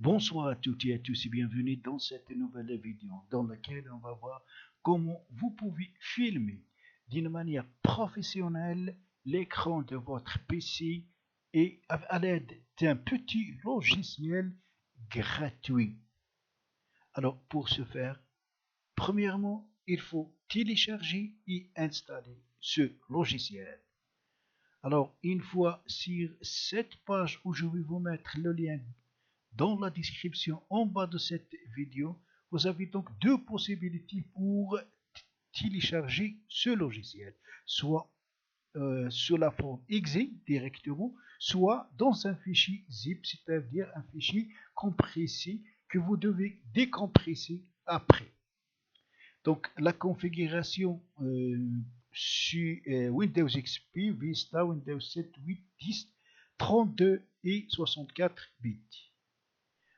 Bonsoir à toutes et à tous et bienvenue dans cette nouvelle vidéo dans laquelle on va voir comment vous pouvez filmer d'une manière professionnelle l'écran de votre PC et à l'aide d'un petit logiciel gratuit. Alors pour ce faire, premièrement, il faut télécharger et installer ce logiciel. Alors une fois sur cette page où je vais vous mettre le lien dans la description en bas de cette vidéo, vous avez donc deux possibilités pour télécharger ce logiciel, soit sous la forme exe directement, soit dans un fichier zip, c'est-à-dire un fichier compressé que vous devez décompresser après. Donc la configuration sur Windows XP, Vista, Windows 7, 8, 10, 32 et 64 bits.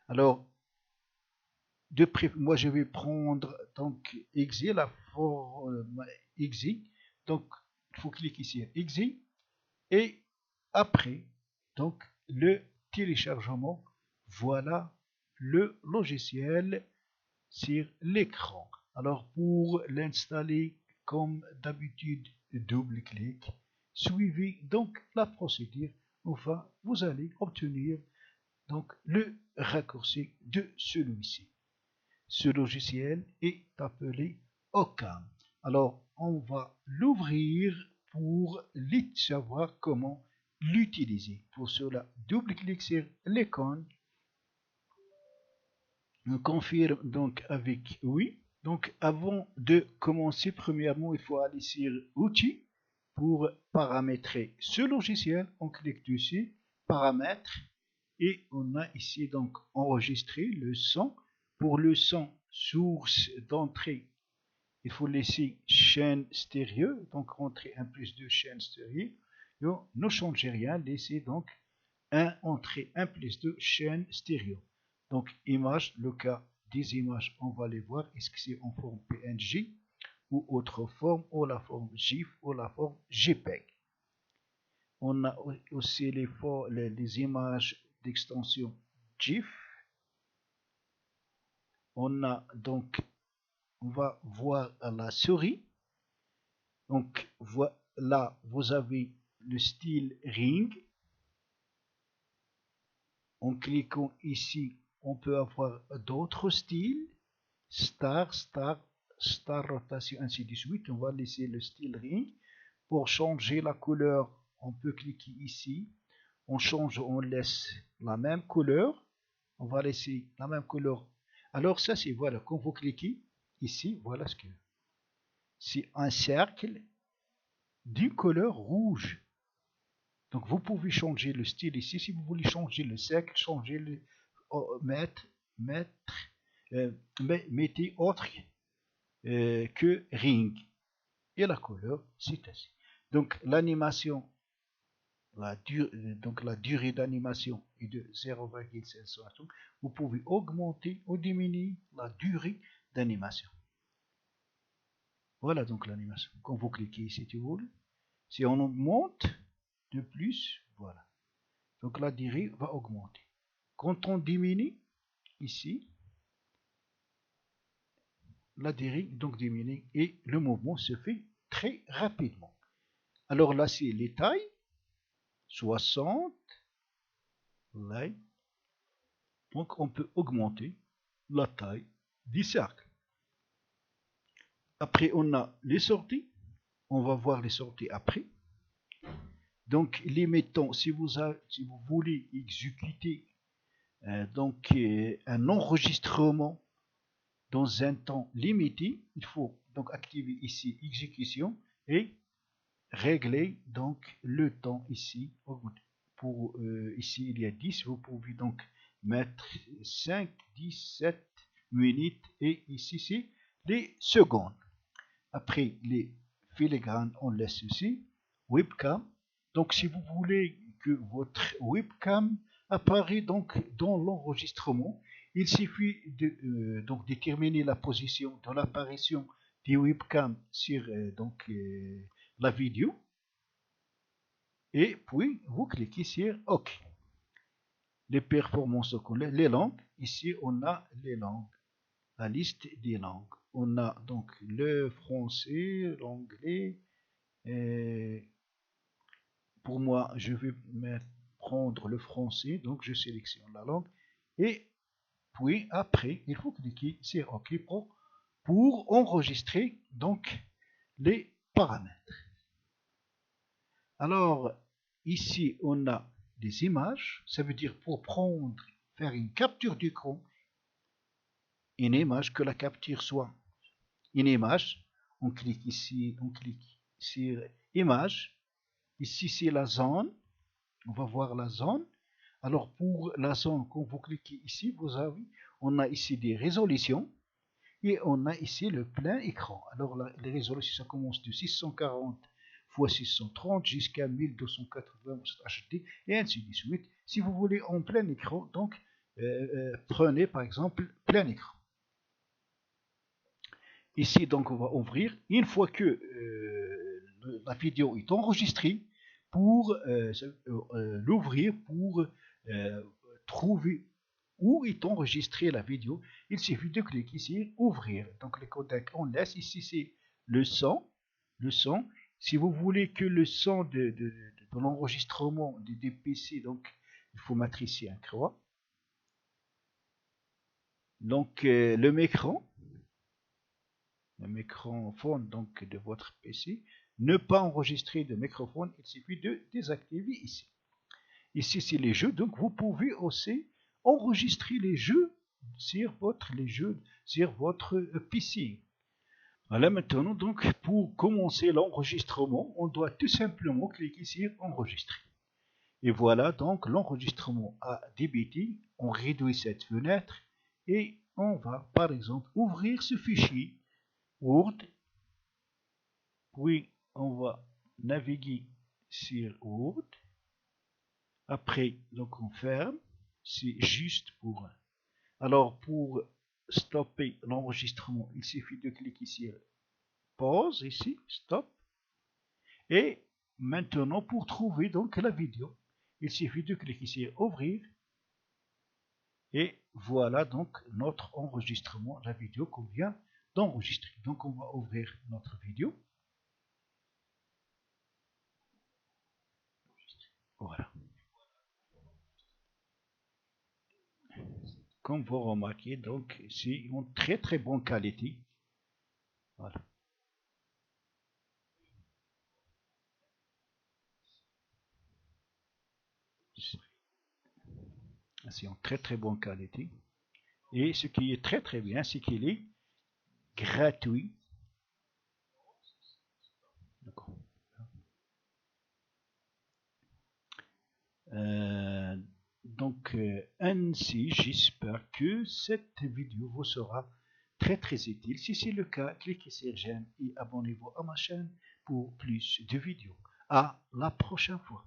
Alors, moi je vais prendre donc exe, la forme exe. Donc, il faut cliquer sur exe et après, donc le téléchargement. Voilà le logiciel sur l'écran. Alors, pour l'installer, comme d'habitude, double-clic. Suivez donc la procédure. Enfin, vous allez obtenir donc le raccourci de celui-ci. Ce logiciel est appelé Ocam. Alors, on va l'ouvrir pour savoir comment l'utiliser. Pour cela, double-clic sur l'icône. On confirme donc avec oui. Donc, avant de commencer, premièrement, il faut aller sur Outils pour paramétrer ce logiciel. On clique dessus, Paramètres. Et on a ici donc enregistré le son. Pour le son, source d'entrée, il faut laisser chaîne stéréo, donc rentrer un plus de chaîne stéréo. Ne changez rien, laissez donc un entrée un plus de chaîne stéréo. Donc image, le cas des images, on va les voir, est-ce que c'est en forme PNG ou autre forme, ou la forme GIF ou la forme JPEG. On a aussi les images d'extension GIF. On a donc, on va voir à la souris. Donc voilà, vous avez le style ring. En cliquant ici, on peut avoir d'autres styles, star, rotation, ainsi de suite. On va laisser le style ring. Pour changer la couleur, on peut cliquer ici. On change, on laisse la même couleur. On va laisser la même couleur. Alors ça c'est, voilà, quand vous cliquez ici, voilà ce que c'est, un cercle d'une couleur rouge. Donc vous pouvez changer le style ici. Si vous voulez changer le cercle, changer le mettez autre que ring. Et la couleur, c'est ainsi. Donc l'animation, la durée d'animation est de 0,5 secondes. Vous pouvez augmenter ou diminuer la durée d'animation. Voilà donc l'animation. Quand vous cliquez ici, si on augmente de plus, voilà. Donc la durée va augmenter. Quand on diminue, ici, la durée donc diminue et le mouvement se fait très rapidement. Alors là, c'est les tailles. 60. Là. Donc on peut augmenter la taille du cercle. Après, on a les sorties. On va voir les sorties après. Donc, les mettons, si vous voulez exécuter un enregistrement dans un temps limité, il faut donc activer ici exécution et régler donc le temps ici. Pour ici, il y a 10, vous pouvez donc mettre 5, 10, 7 minutes et ici, c'est les secondes. Après les filigranes, on laisse ici, webcam. Donc si vous voulez que votre webcam apparaît donc dans l'enregistrement, il suffit de donc déterminer la position de l'apparition des webcams sur la vidéo. Et puis vous cliquez sur OK. les performances scolaires, les langues. Ici, on a les langues, la liste des langues. On a donc le français, l'anglais. Pour moi, je vais prendre le français, donc je sélectionne la langue. Et puis après, il faut cliquer sur OK pour enregistrer donc les paramètres. Alors, ici, on a des images. Ça veut dire pour faire une capture d'écran, une image, que la capture soit une image. On clique ici, on clique sur image. Ici, c'est la zone. On va voir la zone. Alors, pour la zone, quand vous cliquez ici, on a ici des résolutions. Et on a ici le plein écran. Alors, les résolutions, ça commence de 640 x 630 jusqu'à 1280 HD et ainsi de suite. Si vous voulez en plein écran, donc prenez par exemple plein écran. Ici, donc, on va ouvrir. Une fois que la vidéo est enregistrée, pour l'ouvrir, pour trouver où est enregistrée la vidéo, il suffit de cliquer sur ouvrir. Donc les codecs on laisse ici, c'est le son. Si vous voulez que le son de l'enregistrement des PC, donc il faut mettre ici un croix. Donc le microphone donc de votre PC, ne pas enregistrer de microphone, il suffit de désactiver ici. Ici c'est les jeux, donc vous pouvez aussi enregistrer les jeux sur votre PC. Voilà, maintenant, donc, pour commencer l'enregistrement, on doit tout simplement cliquer sur enregistrer. Et voilà, donc, l'enregistrement a débuté. On réduit cette fenêtre et on va, par exemple, ouvrir ce fichier Word. Puis, on va naviguer sur Word. Après, donc, on ferme. C'est juste pour... Alors, pour stopper l'enregistrement, il suffit de cliquer sur pause ici, stop. Et maintenant, pour trouver donc la vidéo, il suffit de cliquer sur ouvrir. Et voilà donc notre enregistrement, la vidéo qu'on vient d'enregistrer. Donc, on va ouvrir notre vidéo. Voilà. Comme vous remarquez, donc, c'est une très très bonne qualité. Voilà. C'est une très très bonne qualité. Et ce qui est très très bien, c'est qu'il est gratuit. Donc ainsi, j'espère que cette vidéo vous sera très très utile. Si c'est le cas, cliquez sur j'aime et abonnez-vous à ma chaîne pour plus de vidéos. À la prochaine fois.